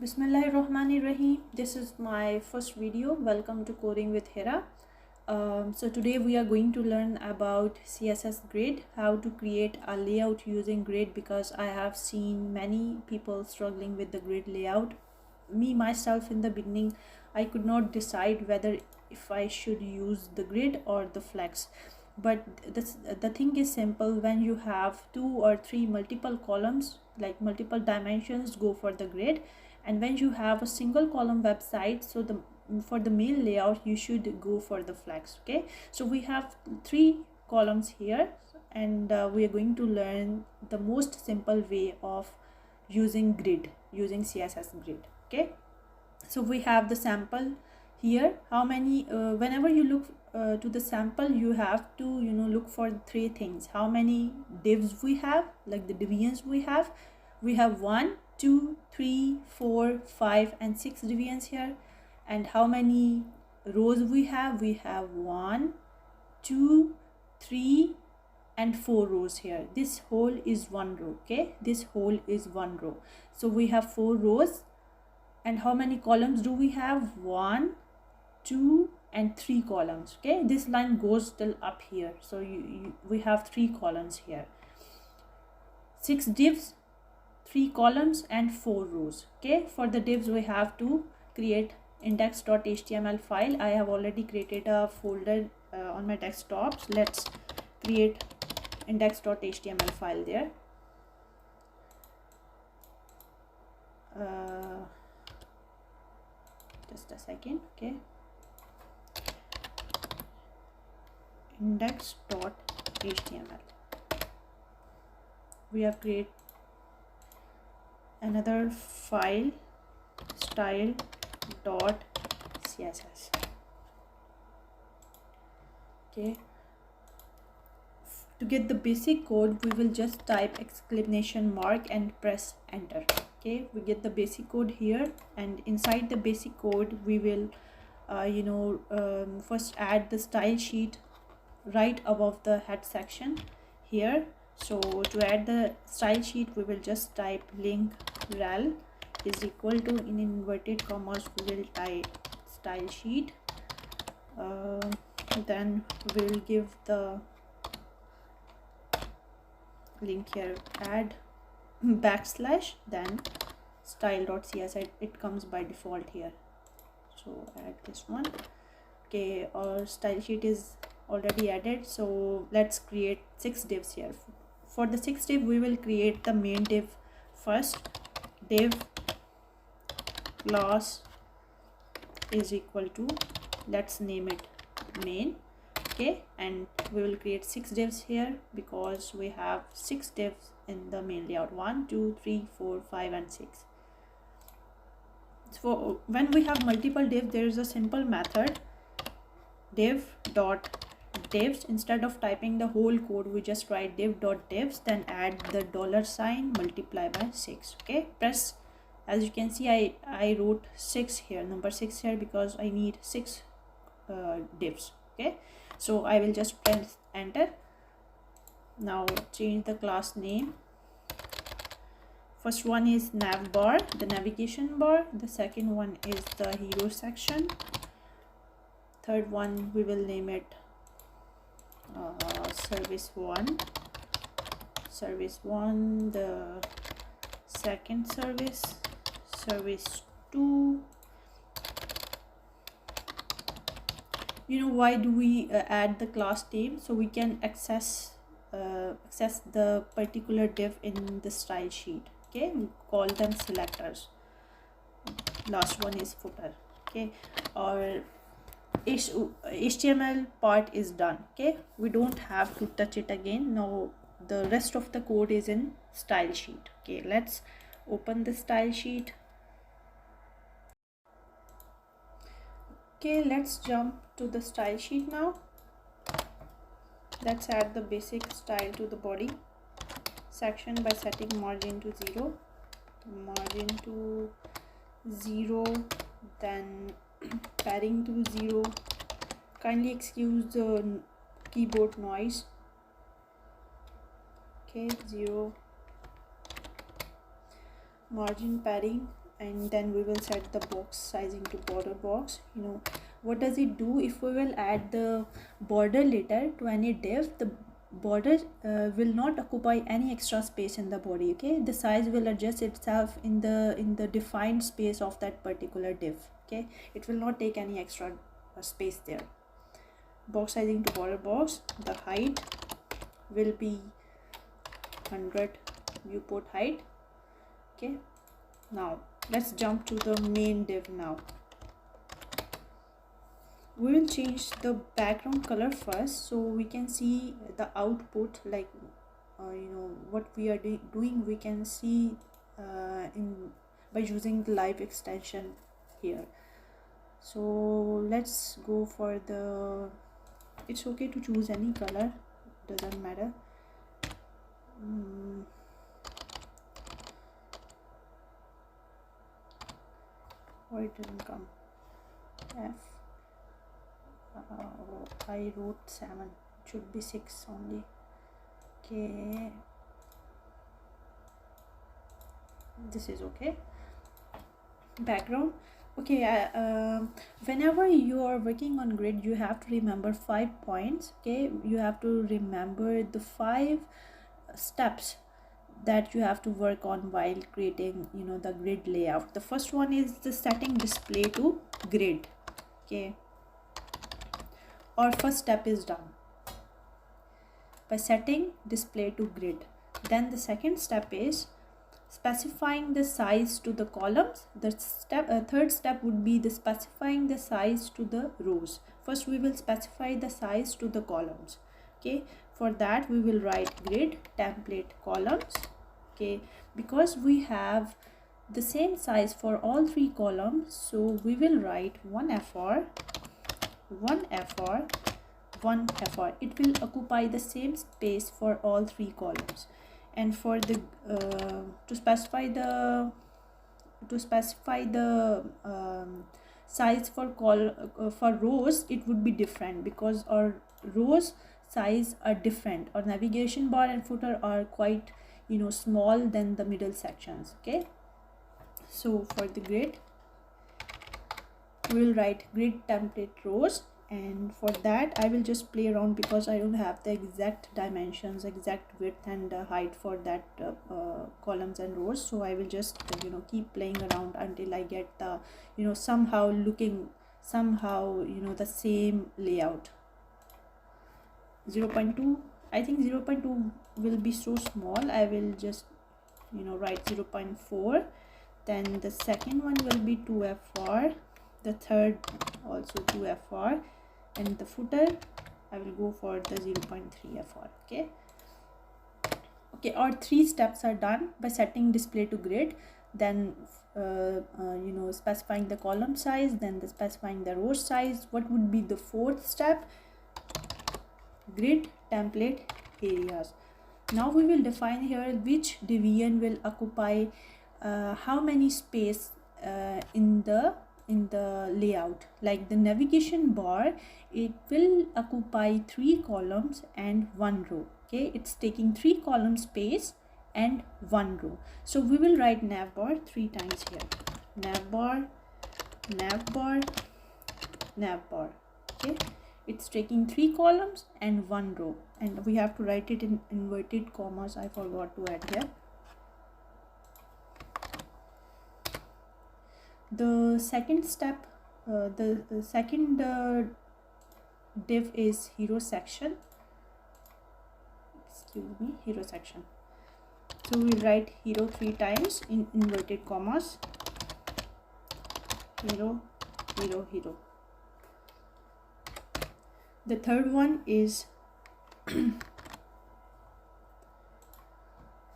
Bismillahirrahmanirrahim. This is my first video. Welcome to Coding with Hera. So today we are going to learn about CSS grid, how to create a layout using grid, because I have seen many people struggling with the grid layout. Me myself, in the beginning, I could not decide whether if I should use the grid or the flex. But the thing is simple. When you have 2 or 3 multiple columns, like multiple dimensions, go for the grid. And when you have a single column website, so for the main layout you should go for the flex. Okay, so we have 3 columns here, and we are going to learn the most simple way of using grid, using CSS grid. Okay, so we have the sample here. How many whenever you look to the sample, you have to look for 3 things. How many divs we have, like the divisions we have. We have 1, 2, 3, 4, 5 and 6 divisions here. And how many rows we have? We have 1, 2, 3 and 4 rows here. This whole is 1 row. Okay, this whole is 1 row. So we have 4 rows. And how many columns do we have? 1, 2 and 3 columns. Okay, this line goes till up here, so we have 3 columns here. 6 divs, 3 columns and 4 rows. Okay, for the divs we have to create index.html file. I have already created a folder on my desktop. So let's create index.html file there. Just a second. Okay, index.html. we have created another file, style.css. okay, to get the basic code, we will just type exclamation mark and press enter. Okay, we get the basic code here, and inside the basic code we will first add the style sheet right above the head section here. So to add the style sheet, we will just type link rel is equal to, in inverted commas we will type style sheet. Then we will give the link here, add backslash, then style.css. it comes by default here, so add this one. Okay, our style sheet is already added. So let's create 6 divs here. For the 6th div, we will create the main div first. Div class is equal to, let's name it main. Okay, and we will create 6 divs here because we have 6 divs in the main layout. 1, 2, 3, 4, 5 and 6. So when we have multiple divs, there is a simple method, div.divs. Instead of typing the whole code, we just write div.divs, then add the $sign, multiply by 6. Okay, press, as you can see, I wrote 6 here, number 6 here, because I need 6 divs. Okay, so I will just press enter. Now change the class name. First one is nav bar, the navigation bar. The second one is the hero section. Third one, we will name it service 1. Service 1. The second service, service 2. Why do we add the class name? So we can access the particular div in the style sheet. Okay, we call them selectors. Last one is footer. Okay, or HTML part is done. Okay, we don't have to touch it again. Now the rest of the code is in style sheet. Okay, let's open the style sheet. Okay, let's jump to the style sheet now. Let's add the basic style to the body section by setting margin to 0, then padding to 0. Kindly excuse the keyboard noise. Okay, 0. Margin padding and then we will set the box sizing to border box. What does it do? If we will add the border later to any div, the border will not occupy any extra space in the body. Okay, the size will adjust itself in the defined space of that particular div. Okay, it will not take any extra space there. Box sizing to border box, the height will be 100 viewport height. Okay, now let's jump to the main div. Now we will change the background color first, so we can see the output, like what we are doing we can see in by using the live extension here. So let's go for the, it's okay to choose any color, doesn't matter. Or it didn't come. F. I wrote 7. It should be 6 only. Okay. This is okay. Background. Okay. Whenever you are working on grid, you have to remember 5 points. Okay. You have to remember the 5 steps that you have to work on while creating the grid layout. The first one is the setting display to grid. Okay, our first step is done by setting display to grid. Then the second step is specifying the size to the columns. The third step would be the specifying the size to the rows. First we will specify the size to the columns. Okay, for that we will write grid template columns. Okay, because we have the same size for all 3 columns, so we will write 1 FR, 1 FR, 1 FR. It will occupy the same space for all 3 columns. And for the to specify the size for rows, it would be different, because our rows size are different. Our navigation bar and footer are quite small than the middle sections. Okay, so for the grid we will write grid template rows, and for that I will just play around because I don't have the exact dimensions, exact width and height for that columns and rows. So I will just keep playing around until I get the somehow the same layout. 0.2, I think 0.2 will be so small. I will just write 0.4. Then the second one will be 2 FR, the third also 2 FR, and the footer I will go for the 0.3 FR. Okay, our 3 steps are done by setting display to grid, then specifying the column size, then specifying the row size. What would be the 4th step? Grid template areas. Now we will define here which division will occupy how many space in the layout. Like the navigation bar, it will occupy 3 columns and 1 row. Okay, it's taking 3 column space and 1 row. So we will write navbar 3 times here. Navbar, navbar, navbar. Okay, it's taking 3 columns and 1 row, and we have to write it in inverted commas. I forgot to add here. The second step, the second div is hero section. Excuse me, hero section. So we write hero 3 times in inverted commas. Hero, hero, hero. The third one is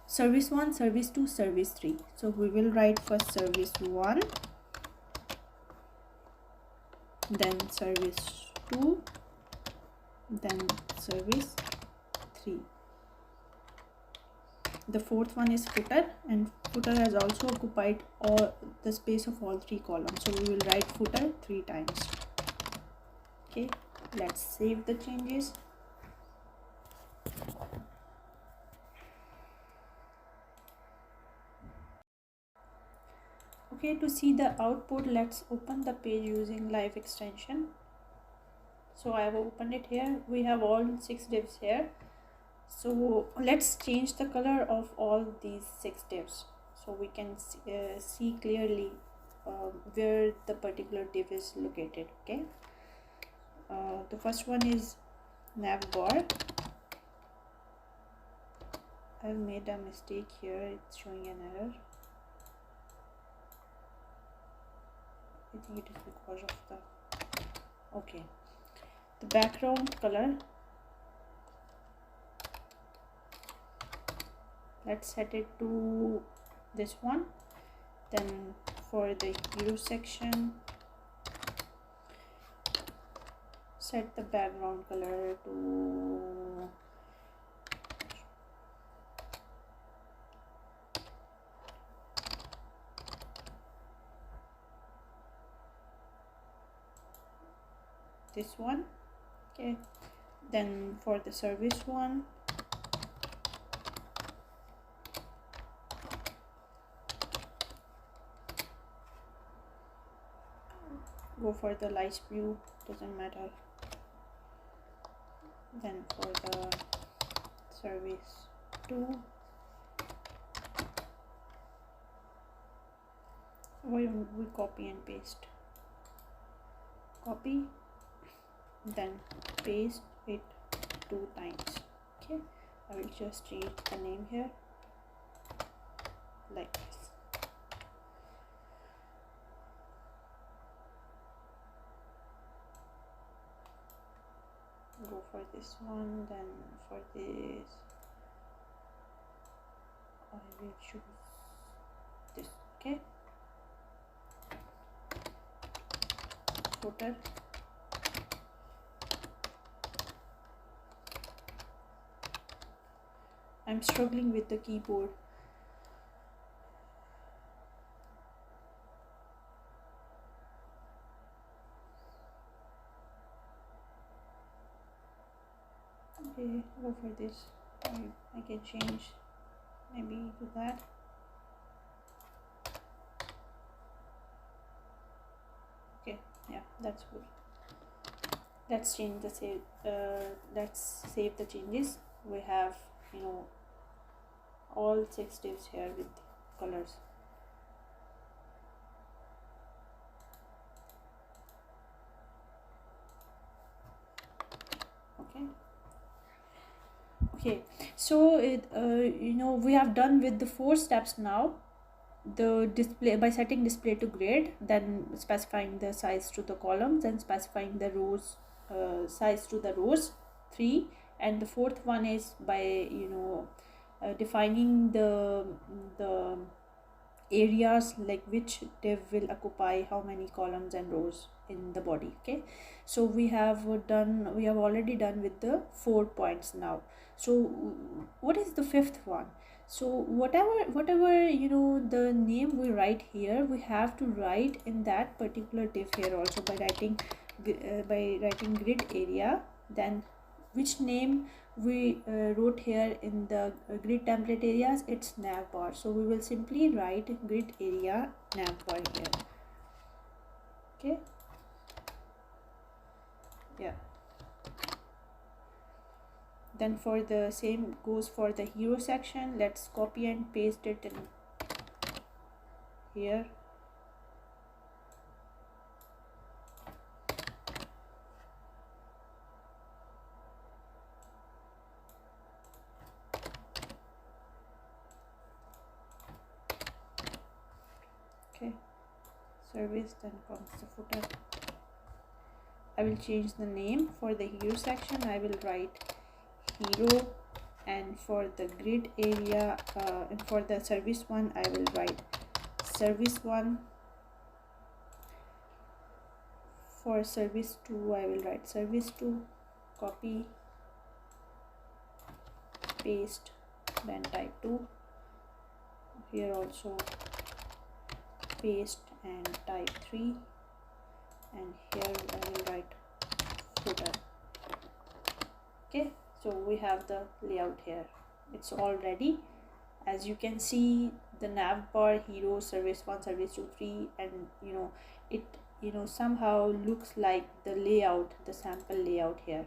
service 1, service 2, service 3. So we will write first service 1, then service 2, then service 3. The fourth one is footer, and footer has also occupied all the space of all 3 columns. So we will write footer 3 times. Okay, let's save the changes. Okay, to see the output, let's open the page using live extension. So I have opened it here. We have all 6 divs here. So let's change the color of all these 6 divs so we can see clearly where the particular div is located. Okay, the first one is nav bar. I've made a mistake here, it's showing an error. I think it is because of the, okay, the background color, let's set it to this one. Then for the hero section, set the background color to this one. Okay, then for the service one, go for the light blue, doesn't matter. Then for the service 2, why don't we copy and paste? Copy, then paste it 2 times. Okay, I will just change the name here like this. Go for this one, then for this I will choose this. Okay, footer, I'm struggling with the keyboard. Okay, go for this. I can change maybe to that. Okay, yeah, that's good. Let's change the save. Let's save the changes. We have, you know, all 6 divs here with colors. Okay, so it you know, we have done with the 4 steps now. The display, by setting display to grid, then specifying the size to the columns, and specifying the rows size to the rows 3, and the 4th one is by, you know, defining the areas, like which div will occupy how many columns and rows in the body. Okay, so we have already done with the 4 points now. So what is the 5th one? So whatever you know, the name we write here, we have to write in that particular div here also by writing grid area. Then which name we wrote here in the grid template areas, it's nav bar. So we will simply write grid area nav bar here. Okay, yeah. Then for the same goes for the hero section, let's copy and paste it in here. Okay, service, then comes the footer. I will change the name. For the hero section, I will write hero, and for the grid area and for the service one, I will write service 1. For service 2, I will write service 2. Copy, paste, then type 2 here also, paste and type 3, and here I will write footer. Okay, so we have the layout here, it's all ready. As you can see, the nav bar, hero, service 1, service 2, 3, and it somehow looks like the layout, the sample layout here.